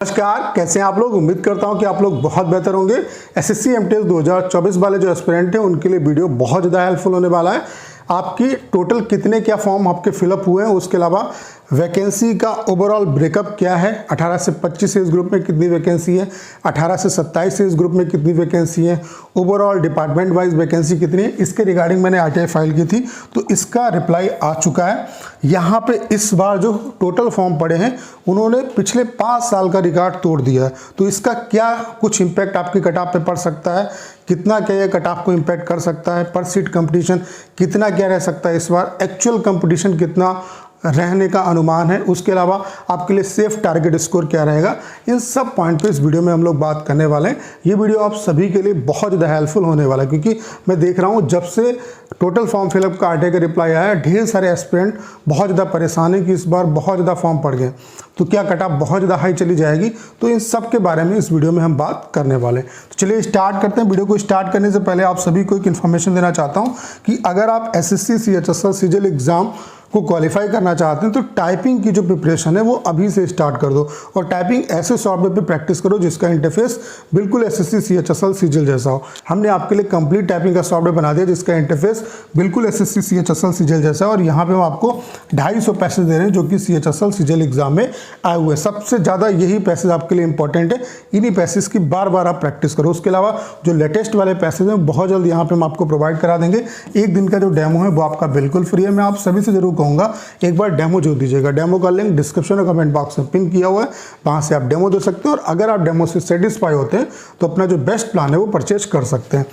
नमस्कार, कैसे हैं आप लोग। उम्मीद करता हूं कि आप लोग बहुत बेहतर होंगे। एसएससी एमटीएस 2024 वाले जो एस्पिरेंट हैं उनके लिए वीडियो बहुत ज़्यादा हेल्पफुल होने वाला है। आपकी टोटल कितने क्या फॉर्म आपके फिलअप हुए हैं, उसके अलावा वैकेंसी का ओवरऑल ब्रेकअप क्या है, 18 से 25 एज ग्रुप में कितनी वैकेंसी है, 18 से 27 एज ग्रुप में कितनी वैकेंसी है, ओवरऑल डिपार्टमेंट वाइज वैकेंसी कितनी है, इसके रिगार्डिंग मैंने आरटीआई फाइल की थी तो इसका रिप्लाई आ चुका है। यहाँ पे इस बार जो टोटल फॉर्म पड़े हैं उन्होंने पिछले 5 साल का रिकॉर्ड तोड़ दिया है, तो इसका क्या कुछ इम्पैक्ट आपकी कट ऑफ पे पड़ सकता है, कितना क्या ये कट ऑफ को इम्पैक्ट कर सकता है, पर सीट कंपटीशन कितना क्या रह सकता है, इस बार एक्चुअल कंपटीशन कितना रहने का अनुमान है, उसके अलावा आपके लिए सेफ टारगेट स्कोर क्या रहेगा, इन सब पॉइंट पे इस वीडियो में हम लोग बात करने वाले हैं। ये वीडियो आप सभी के लिए बहुत ज़्यादा हेल्पफुल होने वाला है, क्योंकि मैं देख रहा हूँ जब से टोटल फॉर्म फिलअप का आरटीआई का रिप्लाई आया, ढेर सारे एस्पिरेंट बहुत ज़्यादा परेशान है कि इस बार बहुत ज़्यादा फॉर्म पड़ गए तो क्या कट ऑफ बहुत ज़्यादा हाई चली जाएगी। तो इन सब के बारे में इस वीडियो में हम बात करने वाले हैं। तो चलिए स्टार्ट करते हैं। वीडियो को स्टार्ट करने से पहले आप सभी को एक इन्फॉर्मेशन देना चाहता हूँ कि अगर आप एसएससी सीएचएसएल सीजीएल एग्जाम को क्वालिफाई करना चाहते हैं तो टाइपिंग की जो प्रिपरेशन है वो अभी से स्टार्ट कर दो, और टाइपिंग ऐसे सॉफ्टवेयर पे प्रैक्टिस करो जिसका इंटरफेस बिल्कुल एसएससी सीएचएसएल सीजीएल जैसा हो। हमने आपके लिए कंप्लीट टाइपिंग का सॉफ्टवेयर बना दिया जिसका इंटरफेस बिल्कुल एसएससी सीएचएसएल सीजीएल जैसा है, और यहाँ पे हम आपको 250 पैसेज दे रहे हैं जो कि सीएचएसएल सीजीएल एग्जाम में आए हुए। सबसे ज़्यादा यही पैसेज आपके लिए इंपॉर्टेंट है, इन्हीं पैसेज की बार बार आप प्रैक्टिस करो। उसके अलावा जो लेटेस्ट वाले पैसेज हैं बहुत जल्द यहाँ पे हम आपको प्रोवाइड करा देंगे। एक दिन का जो डेमो है वो आपका बिल्कुल फ्री है। मैं आप सभी से जरूर कहूँगा एक बार डेमो जो दीजिएगा। डेमो का लिंक डिस्क्रिप्शन और कमेंट बॉक्स में पिन किया हुआ है, वहाँ से आप डेमो दे सकते हो, और अगर आप डेमो से सेटिस्फाई होते हैं तो अपना जो बेस्ट प्लान है वो परचेज कर सकते हैं।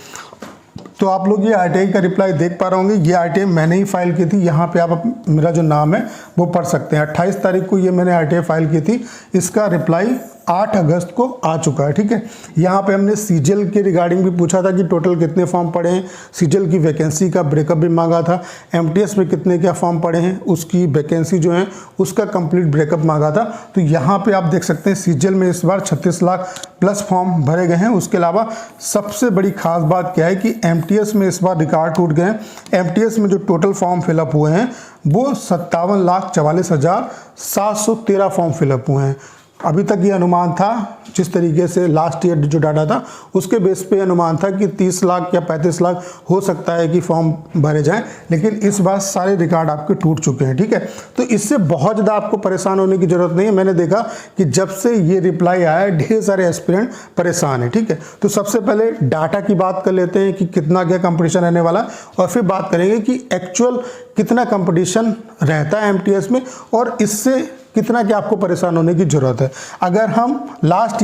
तो आप लोग ये आरटीआई का रिप्लाई देख पा रहे होंगे। ये आरटीआई मैंने ही फाइल की थी, यहाँ पे आप मेरा जो नाम है वो पढ़ सकते हैं। 28 तारीख को ये मैंने आरटीआई फाइल की थी, इसका रिप्लाई 8 अगस्त को आ चुका है। ठीक है, यहाँ पे हमने सीजीएल के रिगार्डिंग भी पूछा था कि टोटल कितने फॉर्म पड़े हैं, सीजीएल की वैकेंसी का ब्रेकअप भी मांगा था, एमटीएस में कितने क्या फॉर्म पड़े हैं उसकी वैकेंसी जो है उसका कंप्लीट ब्रेकअप मांगा था। तो यहाँ पे आप देख सकते हैं सीजीएल में इस बार 36 लाख प्लस फॉर्म भरे गए हैं। उसके अलावा सबसे बड़ी खास बात क्या है कि एमटीएस में इस बार रिकॉर्ड टूट गए हैं। एमटीएस में जो टोटल फॉर्म फिलअप हुए हैं वो 57,44,713 फॉर्म फिलअप हुए हैं। अभी तक ये अनुमान था, जिस तरीके से लास्ट ईयर जो डाटा था उसके बेस पे अनुमान था कि 30 लाख या 35 लाख हो सकता है कि फॉर्म भरे जाएं, लेकिन इस बार सारे रिकॉर्ड आपके टूट चुके हैं। ठीक है, तो इससे बहुत ज़्यादा आपको परेशान होने की ज़रूरत नहीं है। मैंने देखा कि जब से ये रिप्लाई आया ढेर सारे एस्पिरेंट परेशान है। ठीक है, तो सबसे पहले डाटा की बात कर लेते हैं कि कितना क्या कंपटीशन रहने वाला है, और फिर बात करेंगे कि एक्चुअल कितना कंपटीशन रहता है एमटीएस में और इससे कितना क्या आपको परेशान होने की जरूरत है। अगर हम लास्ट 5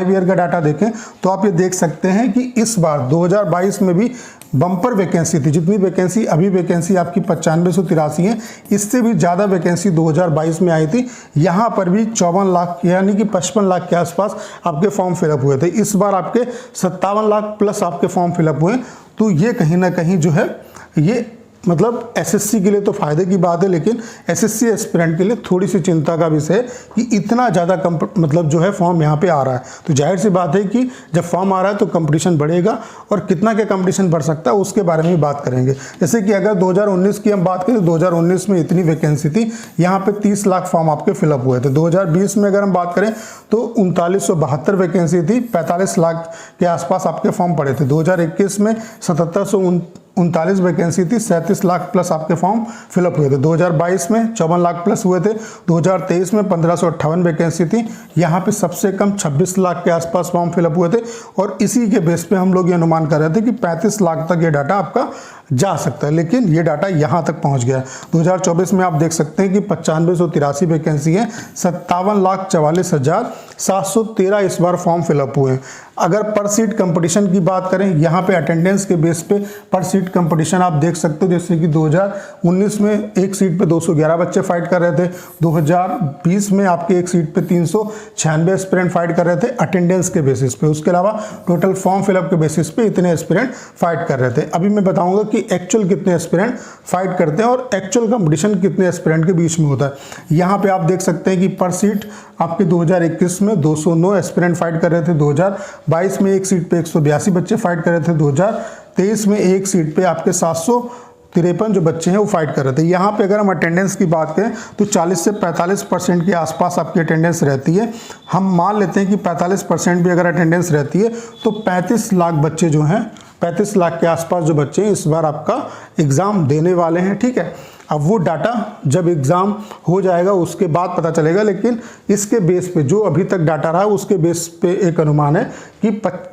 ईयर का डाटा देखें तो आप ये देख सकते हैं कि इस बार 2022 में भी बम्पर वैकेंसी थी। जितनी वैकेंसी अभी वैकेंसी आपकी 9583 है, इससे भी ज़्यादा वैकेंसी 2022 में आई थी। यहाँ पर भी 54 लाख यानी कि 55 लाख के आसपास आपके फॉर्म फिलअप हुए थे। इस बार आपके 57 लाख प्लस आपके फॉर्म फिलअप हुए। तो ये कहीं ना कहीं जो है ये मतलब एसएससी के लिए तो फायदे की बात है, लेकिन एसएससी एस्पिरेंट के लिए थोड़ी सी चिंता का विषय है कि इतना ज़्यादा मतलब जो है फॉर्म यहाँ पे आ रहा है। तो जाहिर सी बात है कि जब फॉर्म आ रहा है तो कंपटीशन बढ़ेगा, और कितना क्या कंपटीशन बढ़ सकता है उसके बारे में बात करेंगे। जैसे कि अगर 2019 की हम बात करें तो 2019 में इतनी वैकेंसी थी, यहाँ पर 30 लाख फॉर्म आपके फिलअप हुए थे। 2020 में अगर हम बात करें तो 3972 वैकेंसी थी, 45 लाख के आसपास आपके फॉर्म पड़े थे। 2021 में 7739 वैकेंसी थी, 37 लाख प्लस आपके फॉर्म फिलअप हुए थे। 2022 में 54 लाख प्लस हुए थे। 2023 में 1558 वैकेंसी थी, यहाँ पे सबसे कम 26 लाख के आसपास फॉर्म फिलअप हुए थे, और इसी के बेस पे हम लोग ये अनुमान कर रहे थे कि 35 लाख तक ये डाटा आपका जा सकता है, लेकिन ये डाटा यहाँ तक पहुँच गया है। 2024 में आप देख सकते हैं कि 9583 वैकेंसी है, 57,44,713 इस बार फॉर्म फिलअप हुए हैं। अगर पर सीट कंपटीशन की बात करें, यहाँ पे अटेंडेंस के बेस पे पर सीट कंपटीशन आप देख सकते हो, जैसे कि 2019 में एक सीट पे 211 बच्चे फाइट कर रहे थे, 2020 में आपके एक सीट पे 396 एस्पिरेंट फाइट कर रहे थे अटेंडेंस के बेसिस पे। उसके अलावा टोटल फॉर्म फिलअप के बेसिस पे इतने एस्पिरेंट फाइट कर रहे थे। अभी मैं बताऊंगा कि एक्चुअल कितने एस्पिरेंट फाइट करते हैं और एक्चुअल कंपटीशन कितने एस्पिरेंट के बीच में होता है। यहाँ पे आप देख सकते हैं कि पर सीट आपके 2021 में 209 एस्पिरेंट फाइट कर रहे थे, 2022 में एक सीट पे 182 बच्चे फाइट कर रहे थे, 2023 में एक सीट पे आपके 700 53 जो बच्चे हैं वो फाइट कर रहे थे। यहाँ पे अगर हम अटेंडेंस की बात करें तो 40 से 45% के आसपास आपकी अटेंडेंस रहती है। हम मान लेते हैं कि 45% भी अगर अटेंडेंस रहती है तो 35 लाख बच्चे जो हैं, 35 लाख के आसपास जो बच्चे हैं इस बार आपका एग्ज़ाम देने वाले हैं, ठीक है। अब वो डाटा जब एग्ज़ाम हो जाएगा उसके बाद पता चलेगा, लेकिन इसके बेस पे जो अभी तक डाटा रहा है उसके बेस पे एक अनुमान है कि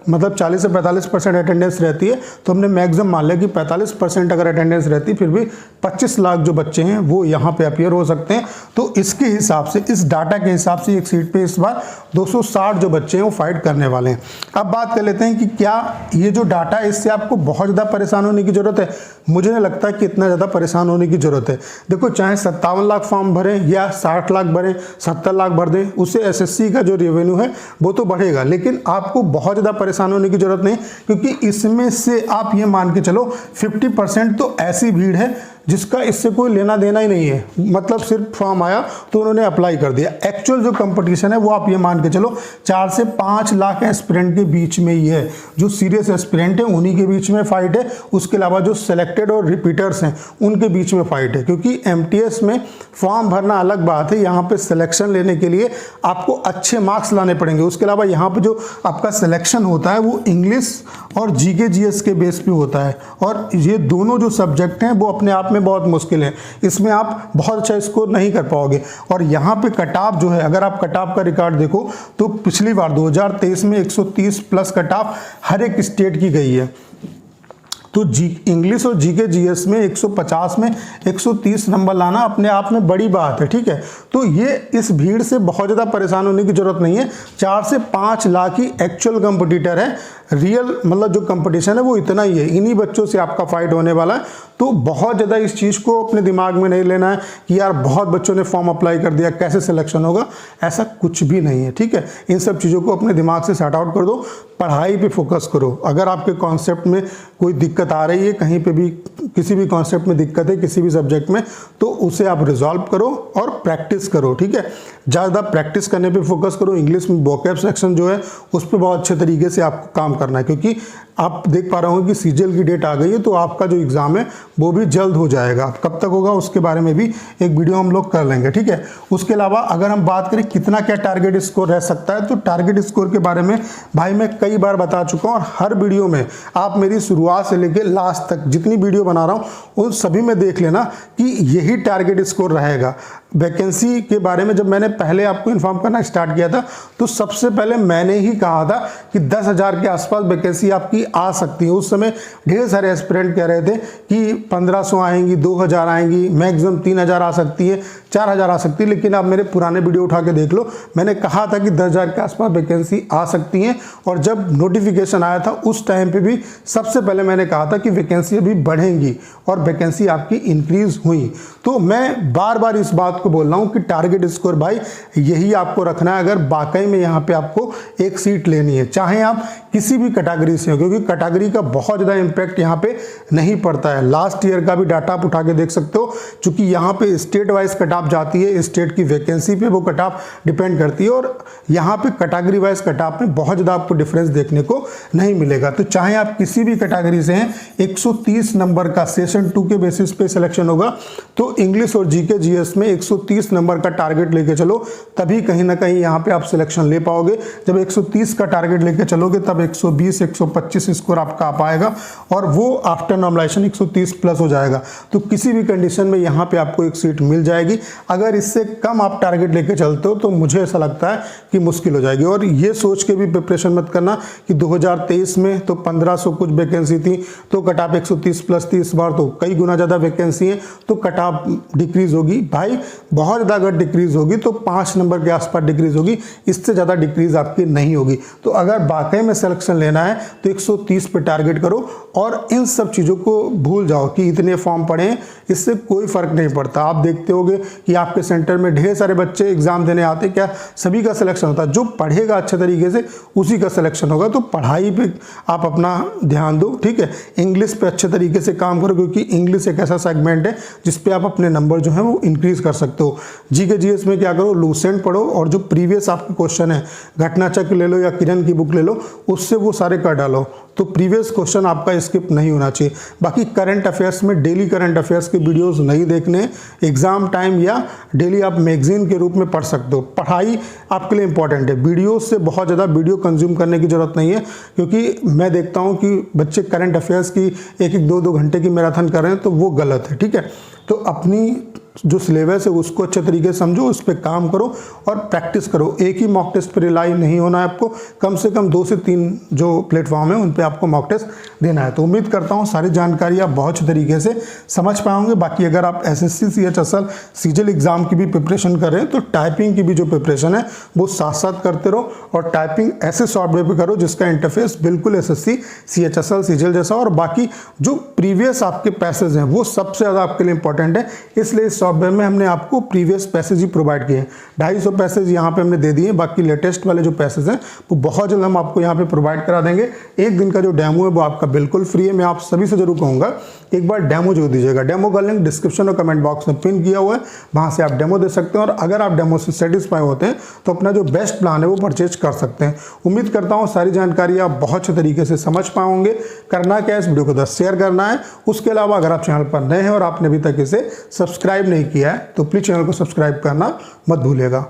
मतलब 40 से 45% अटेंडेंस रहती है, तो हमने मैक्सिमम मान लिया कि 45% अगर अटेंडेंस रहती फिर भी 25 लाख जो बच्चे हैं वो यहाँ पे अपीयर हो सकते हैं। तो इसके हिसाब से, इस डाटा के हिसाब से एक सीट पे इस बार 260 जो बच्चे हैं वो फाइट करने वाले हैं। अब बात कर लेते हैं कि क्या ये जो डाटा है इससे आपको बहुत ज़्यादा परेशान होने की ज़रूरत है। मुझे नहीं लगता कि इतना ज़्यादा परेशान होने की ज़रूरत है। देखो, चाहे 57 लाख फॉर्म भरें या 60 लाख भरें, 70 लाख भर दें, उससे एसएससी का जो रेवेन्यू है वो तो बढ़ेगा, लेकिन आपको बहुत ज़्यादा परेशान होने की ज़रूरत नहीं, क्योंकि इसमें से आप ये मान के चलो 50% तो ऐसी भीड़ है जिसका इससे कोई लेना देना ही नहीं है, मतलब सिर्फ फॉर्म आया तो उन्होंने अप्लाई कर दिया। एक्चुअल जो कंपटीशन है वो आप ये मान के चलो 4 से 5 लाख एस्पिरेंट के बीच में ही है। जो सीरियस एस्पिरेंट है उन्हीं के बीच में फाइट है, उसके अलावा जो सेलेक्टेड और रिपीटर्स हैं उनके बीच में फाइट है। क्योंकि एमटीएस में फॉर्म भरना अलग बात है, यहाँ पे सिलेक्शन लेने के लिए आपको अच्छे मार्क्स लाने पड़ेंगे। उसके अलावा यहाँ पे जो आपका सिलेक्शन होता है वो इंग्लिश और जीके जीएस के बेस पे होता है, और ये दोनों जो सब्जेक्ट हैं वो अपने आप में बहुत मुश्किल है, इसमें आप बहुत अच्छा स्कोर नहीं कर पाओगे। और यहाँ पे कट ऑफ जो है, अगर आप कट ऑफ का रिकॉर्ड देखो तो पिछली बार 2023 में 130 प्लस कट ऑफ हर एक स्टेट की गई है। तो इंग्लिश और जीके जीएस में 150 में 130 नंबर लाना अपने आप में बड़ी बात है, ठीक है। तो ये इस भीड़ से बहुत ज़्यादा परेशान होने की ज़रूरत नहीं है। 4 से 5 लाख ही एक्चुअल कंपटीटर है, रियल मतलब जो कंपटीशन है वो इतना ही है, इन्हीं बच्चों से आपका फाइट होने वाला है। तो बहुत ज़्यादा इस चीज़ को अपने दिमाग में नहीं लेना है कि यार बहुत बच्चों ने फॉर्म अप्लाई कर दिया कैसे सिलेक्शन होगा, ऐसा कुछ भी नहीं है, ठीक है। इन सब चीज़ों को अपने दिमाग से सॉर्ट आउट कर दो, पढ़ाई पे फोकस करो। अगर आपके कॉन्सेप्ट में कोई दिक्कत आ रही है, कहीं पे भी किसी भी कॉन्सेप्ट में दिक्कत है किसी भी सब्जेक्ट में, तो उसे आप रिजॉल्व करो और प्रैक्टिस करो, ठीक है। ज़्यादा प्रैक्टिस करने पे फोकस करो। इंग्लिश में वोकैब सेक्शन जो है उस पर बहुत अच्छे तरीके से आपको काम करना है, क्योंकि आप देख पा रहे हो कि सीजीएल की डेट आ गई है, तो आपका जो एग्ज़ाम है वो भी जल्द हो जाएगा। कब तक होगा उसके बारे में भी एक वीडियो हम लोग कर लेंगे, ठीक है। उसके अलावा अगर हम बात करें कितना क्या टारगेट स्कोर रह सकता है, तो टारगेट स्कोर के बारे में भाई मैं कई बार बता चुका हूँ, और हर वीडियो में आप मेरी शुरुआत से लेकर लास्ट तक जितनी वीडियो बना रहा हूँ उन सभी में देख लेना कि यही टारगेट स्कोर रहेगा। वैकेंसी के बारे में जब मैंने पहले आपको इन्फॉर्म करना स्टार्ट किया था तो सबसे पहले मैंने ही कहा था कि 10,000 के आसपास वैकेंसी आपकी आ सकती है। उस समय ढेर सारे एस्पिरेंट कह रहे थे कि 1500 आएंगी, 2000 आएंगी, मैक्सिमम 3000 आ सकती है, 4000 आ सकती है। लेकिन आप मेरे पुराने वीडियो उठा के देख लो, मैंने कहा था कि 10,000 के आसपास वैकेंसी आ सकती है, और जब नोटिफिकेशन आया था उस टाइम पे भी सबसे पहले मैंने कहा था कि वैकेंसी अभी बढ़ेंगी, और वैकेंसी आपकी इंक्रीज हुई। तो मैं बार बार इस बात को बोल रहा हूँ कि टारगेट स्कोर भाई यही आपको रखना है अगर वाकई में यहाँ पे आपको एक सीट लेनी है, चाहे आप किसी भी कैटेगरी से हो, क्योंकि कैटेगरी का बहुत ज़्यादा इम्पैक्ट यहाँ पे नहीं पड़ता है। लास्ट ईयर का भी डाटा आप उठा के देख सकते हो, क्योंकि यहाँ पे स्टेट वाइज कट ऑफ जाती है, स्टेट की वैकेंसी पे वो कट ऑफ डिपेंड करती है, और यहाँ पे कैटेगरी वाइज कट ऑफ में बहुत ज़्यादा आपको डिफरेंस देखने को नहीं मिलेगा। तो चाहे आप किसी भी कैटेगरी से हैं, 130 नंबर का सेशन 2 के बेसिस पे सिलेक्शन होगा। तो इंग्लिश और जीके जीएस में 130 नंबर का टारगेट लेके चलो, तभी कहीं ना कहीं यहाँ पे आप सिलेक्शन ले पाओगे। जब 130 का टारगेट लेके चलोगे तब 120 125 स्कोर आपका आ पाएगा, और वो आफ्टर नॉर्मलाइजेशन 130 प्लस हो जाएगा। तो किसी भी कंडीशन में यहाँ पे आपको एक सीट मिल जाएगी। अगर इससे कम आप टारगेट लेके चलते हो तो मुझे ऐसा लगता है कि मुश्किल हो जाएगी। और ये सोच के भी प्रिपरेशन मत करना कि 2023 में तो 1500 कुछ वैकेंसी थी तो कट ऑफ 130 प्लस थी, इस बार तो कई गुना ज़्यादा वैकेंसी है तो कट ऑफ डिक्रीज होगी। भाई बहुत ज़्यादा अगर डिक्रीज होगी तो 5 नंबर के आसपास डिक्रीज होगी, इससे ज़्यादा डिक्रीज आपकी नहीं होगी। तो अगर वाकई में सिलेक्शन लेना है तो 130 पे टारगेट करो, और इन सब चीज़ों को भूल जाओ कि इतने फॉर्म पड़े हैं, इससे कोई फ़र्क नहीं पड़ता। आप देखते होगे कि आपके सेंटर में ढेर सारे बच्चे एग्ज़ाम देने आते, क्या सभी का सिलेक्शन होता है? जो पढ़ेगा अच्छे तरीके से उसी का सिलेक्शन होगा। तो पढ़ाई पे आप अपना ध्यान दो, ठीक है। इंग्लिश पे अच्छे तरीके से काम करो, क्योंकि इंग्लिश एक ऐसा सेगमेंट है जिस पे आप अपने नंबर जो है वो इंक्रीज कर सकते हो। जी के जीएस में क्या करो, लूसेंट पढ़ो और जो प्रीवियस आपके क्वेश्चन है, घटना चक्र ले लो या किरण की बुक ले लो, उससे वो सारे कर डालो, तो प्रीवियस क्वेश्चन आपका स्किप नहीं होना चाहिए। बाकी करंट अफेयर्स में डेली करंट अफेयर्स के वीडियोस नहीं देखने, एग्जाम टाइम या डेली आप मैगजीन के रूप में पढ़ सकते हो। पढ़ाई आपके लिए इंपॉर्टेंट है, वीडियो से बहुत ज़्यादा वीडियो कंज्यूम करने की जरूरत नहीं है, क्योंकि मैं देखता हूँ कि बच्चे करंट अफेयर्स की 1-1, 2-2 घंटे की मैराथन कर रहे हैं, तो वो गलत है। ठीक है, तो अपनी जो सिलेबस है उसको अच्छे तरीके से समझो, उस पर काम करो और प्रैक्टिस करो। एक ही मॉक टेस्ट पर रिलाई नहीं होना है आपको, कम से कम 2 से 3 जो प्लेटफॉर्म है उन पे आपको मॉक टेस्ट देना है। तो उम्मीद करता हूँ सारी जानकारी आप बहुत अच्छे तरीके से समझ पाओगे। बाकी अगर आप एसएससी सीएचएसएल सीजीएल एग्जाम की भी प्रिपरेशन कर रहे हैं तो टाइपिंग की भी जो प्रिपरेशन है वो साथ साथ करते रहो, और टाइपिंग ऐसे सॉफ्टवेयर पर करो जिसका इंटरफेस बिल्कुल एसएससी सीएचएसएल सीजीएल जैसा, और बाकी जो प्रीवियस आपके पैसेज हैं वो सबसे ज़्यादा आपके लिए इंपॉर्टेंट है। इसलिए सॉफ्टवेयर में हमने आपको प्रीवियस पैसेज ही प्रोवाइड किए हैं। 250 पैसेज यहाँ पे हमने दे दिए, बाकी लेटेस्ट वाले जो पैसेज हैं वो बहुत जल्द हम आपको यहाँ पे प्रोवाइड करा देंगे। एक दिन का जो डेमो है वो आपका बिल्कुल फ्री है। मैं आप सभी से जरूर कहूँगा एक बार डेमो जो दीजिएगा। डेमो का लिंक डिस्क्रिप्शन और कमेंट बॉक्स में पिन किया हुआ है, वहाँ से आप डेमो दे सकते हैं, और अगर आप डेमो से सेटिस्फाई होते हैं तो अपना जो बेस्ट प्लान है वो परचेज कर सकते हैं। उम्मीद करता हूँ सारी जानकारी आप बहुत अच्छे तरीके से समझ पाओगे। करना क्या है, इस वीडियो को 10 शेयर करना है। उसके अलावा अगर आप चैनल पर नए हैं और आपने अभी तक इसे सब्सक्राइब नहीं किया है तो प्लीज़ चैनल को सब्सक्राइब करना मत भूलिएगा।